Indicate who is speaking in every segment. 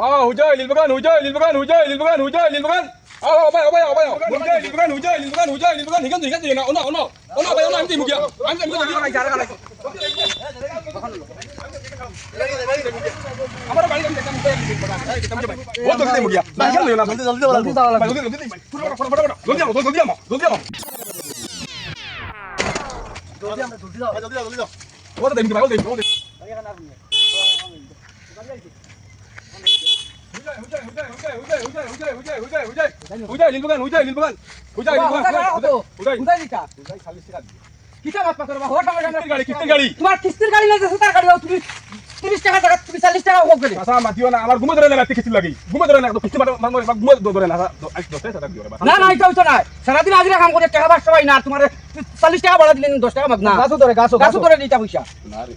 Speaker 1: Hujay lilbagan. Lilbagan. Higan. Ona bay ona amti mugia. Amti mugia jara kala. Amara bali kita mugia. Wo to mugia. Higan yo na. Joldi. Wo to mugia. Hujay lilbagan.
Speaker 2: কিটা মাত পাকর বা হোটা
Speaker 1: কিস্তির গাড়ি
Speaker 2: তোমার কিস্তির গাড়ি না সুতার গাড়ি তুমি 30 টাকা টাকা তুমি 40 টাকা কম করে
Speaker 1: আচ্ছা মাতিও না আমার ঘুমে ধরে না কিস্তি লাগি ঘুমে ধরে না কিস্তি ঘুমে ধরে না 10 টাকা দিও
Speaker 2: না এটা হইতো না সারাদিন হাজিরা কাম করে টাকা বাঁচতে পাই না তোমার 40 টাকা বাড়া দিলেন 10 টাকা মাগ না গাছও ধরে দিতা পয়সা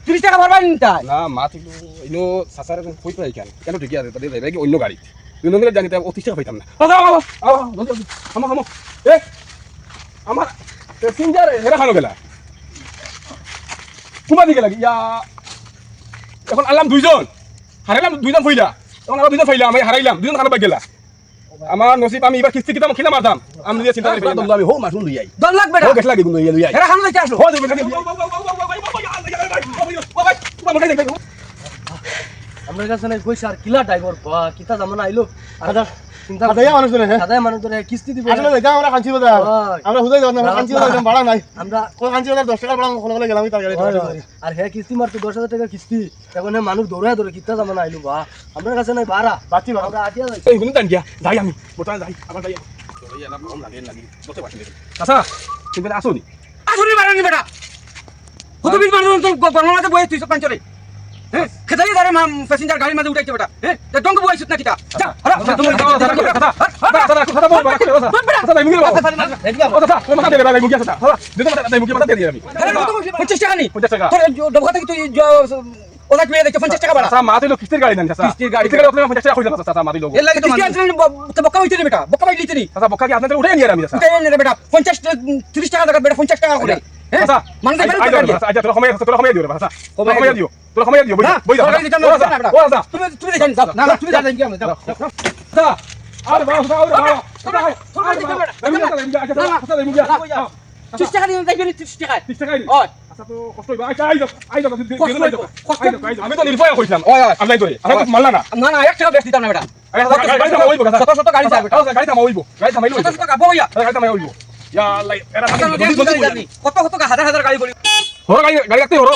Speaker 2: 30 টাকা ভরবাই নিতা
Speaker 1: না মাতি ইনো সাসারে কই পাই কেন ঠিক আছে তাদের লাগে অন্য গাড়ি তুই নন্দে জানি তা 30 টাকা পাইতাম না আমা এ আমার প্যাসেঞ্জার হেরা খানো গেলা কুমা দিকে লাগি ইয়া এখন আনলাম দুইজন হারাইলাম দুইজন ফইলা এখন আরো দুইজন ফাইলা আমি হারাইলাম দুইজন খানো পাই গেলা আমার নসিব আমি এবার কিস্তি কিতাম খিলা মারতাম আমি নিজে চিন্তা করি আমি হো মাসুন লই আই
Speaker 2: দল লাগবে না
Speaker 1: ও গেছ লাগি গুন লই আই
Speaker 2: হেরা খানো যাইতে আসো
Speaker 1: হো দেবে
Speaker 3: আমরা কাছে নাই কইছ আর কিলা ড্রাইভার বা কিতা জামানা আইলো আদা চিন্তা
Speaker 4: আদায়া মানুষ ধরে হ্যাঁ
Speaker 3: আদায় মানুষ ধরে কিস্তি দিব
Speaker 4: আসলে দেখা আমরা কাঞ্চি বাজার আমরা হুদাই যাব না কাঞ্চি বাজার ভাড়া নাই
Speaker 3: আমরা
Speaker 4: কোন কাঞ্চি বাজার 10 টাকা ভাড়া খোলা গেলাম তার গাড়ি
Speaker 3: আর হে কিস্তি মারতে 10,000 টাকা কিস্তি এখন হে মানুষ ধরে কিতা জামানা আইলো বা আমরা কাছে নাই ভাড়া
Speaker 4: বাতি ভাড়া
Speaker 3: আমরা আটিয়া যাই
Speaker 1: এই গুন টান গিয়া যাই আমি বর্তমানে যাই আবার যাই এই না কম লাগি বলতে পারছি আচ্ছা তুমি আসোনি
Speaker 2: আসুনি মারানি বেটা কতদিন মানুষ তো গণনাতে বইয়ে তুই পঞ্চরে হ্যাঁ খেতাই দারে প্যাসেঞ্জার গাড়ির মাঝে উঠাইছে বেটা হ্যাঁ তে ডঙ্গ বইছিস না কিটা যা তুমি
Speaker 1: কথা বল বাকি কথা তাই মুগি কথা তোমার মাথা দেবে মুগি কথা দিতে তাই মুগি মাথা দিয়ে আমি
Speaker 2: 50 টাকা নি
Speaker 1: 50 টাকা
Speaker 2: তোর ডবকা থেকে তুই ওলা তুমি দেখো 50 টাকা বাড়া
Speaker 1: আচ্ছা মাতে লোক কিস্তির গাড়ি নেন আচ্ছা
Speaker 2: কিস্তির গাড়ি
Speaker 1: আপনি 50 টাকা কইলেন আচ্ছা মাতে লোক
Speaker 2: এর লাগে তো তো বক্কা হইতে নি বেটা বক্কা হইতে নি
Speaker 1: আচ্ছা বক্কা কি আপনাদের উঠে নিয়ে আমি আচ্ছা
Speaker 2: উঠে নে বেটা 50 30 টাকা বেটা 50 টাকা করে
Speaker 1: আচ্ছা
Speaker 2: মানে
Speaker 1: আচ্ছা তোরা সময় দিও আচ্ছা তোরা সময় দিও বই যাও ও আচ্ছা
Speaker 2: তুমি দেখেন যাও না তুমি যা দেখি আমরা যাও
Speaker 1: আচ্ছা আরে বাবা আচ্ছা
Speaker 2: 30 টাকা দিন দেখবি 30 টাকা
Speaker 1: 30 টাকা
Speaker 2: ওই
Speaker 1: আচ্ছা তো কষ্ট হইবা আচ্ছা আইজো আমি তো নির্ভয় কইছিলাম আমি নাই ধরে আমি তো মানলা না
Speaker 2: না না 1 টাকা বেশি দিতাম না বেটা
Speaker 1: গাড়ি থামা হইবো কথা
Speaker 2: শত গাড়ি যাবে
Speaker 1: গাড়ি থামা হইবো গাড়ি থামাইলো
Speaker 2: শত টাকা বইয়া
Speaker 1: গাড়ি থামাই হইবো ইয়া লাই এরা
Speaker 2: কত হাজার হাজার গাড়ি বলি
Speaker 1: হরো গাড়ি রাখতে হরো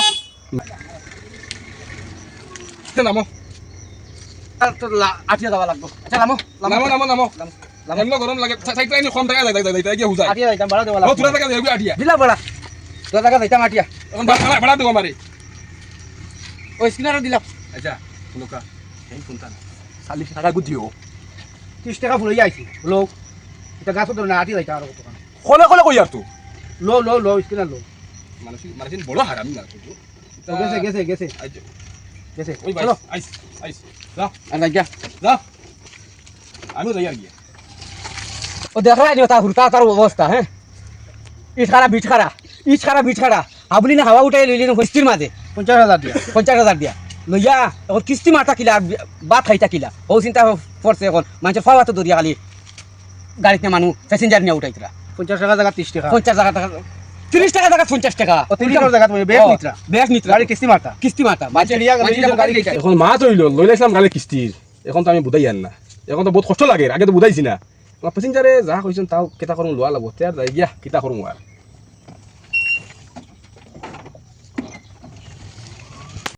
Speaker 1: নামো
Speaker 2: তো আটিয়া যাওয়া লাগবে আচ্ছা নামো
Speaker 1: নামো গরম লাগে সাইকেল আইনি কম টাকা যাই গিয়ে হুজাই
Speaker 3: আটিয়া যাইতাম ভাড়া দেওয়া
Speaker 1: ও তুরা টাকা দেবি আটিয়া
Speaker 2: দিলা বড়া তো টাকা যাইতাম আটিয়া
Speaker 1: এখন ভাড়া দেবো আমারে
Speaker 2: ওই স্ক্রিনার দিলাম
Speaker 1: আচ্ছা লোকা এই ফোনটা 40 টাকা গুদিও
Speaker 2: 30 টাকা ফুলে আইছি লোক এটা গাছ ধরে না আটিয়া যাইতা আর কত
Speaker 1: কলে কই আর তুই
Speaker 2: লো স্ক্রিনার লো
Speaker 1: মানুষ বড় হারামি না তুই
Speaker 2: গেছে
Speaker 1: গেছে ওই ভাই আইস যা
Speaker 2: আর লাগিয়া
Speaker 1: যা আমিও যাই আর গিয়ে
Speaker 2: ও দেখা যায় তা হুরতা তার অবস্থা হ্যাঁ ইট খারা বিট খারা আবলি না হাওয়া উঠাই লইলি না কিস্তির মাঝে 50,000 দিয়া লইয়া এখন কিস্তি মারতা কিলা বাদ খাইতা কিলা ও চিন্তা পড়ছে এখন মানুষের ফাওয়া তো দরিয়া খালি গাড়িতে মানুষ প্যাসেঞ্জার নিয়ে উঠাইতরা
Speaker 4: 50 টাকা জায়গা 30 টাকা
Speaker 2: 50 টাকা 30 টাকা জায়গা 50 টাকা
Speaker 4: 30 টাকা জায়গা তুমি বেশ নিত্রা গাড়ি কিস্তি মারতা
Speaker 2: মাঝে গাড়ি লইতা
Speaker 1: এখন মা তো লইলাইছিলাম গাড়ি কিস্তির এখন তো আমি বুঝাই আন না এখন তো বহুত কষ্ট লাগে আগে তো বুঝাইছি না প্যাসেঞ্জারে যা কইছেন তাও কেতা করুন লোয়া লাগবো তার যাই গিয়া কিতা করুন আর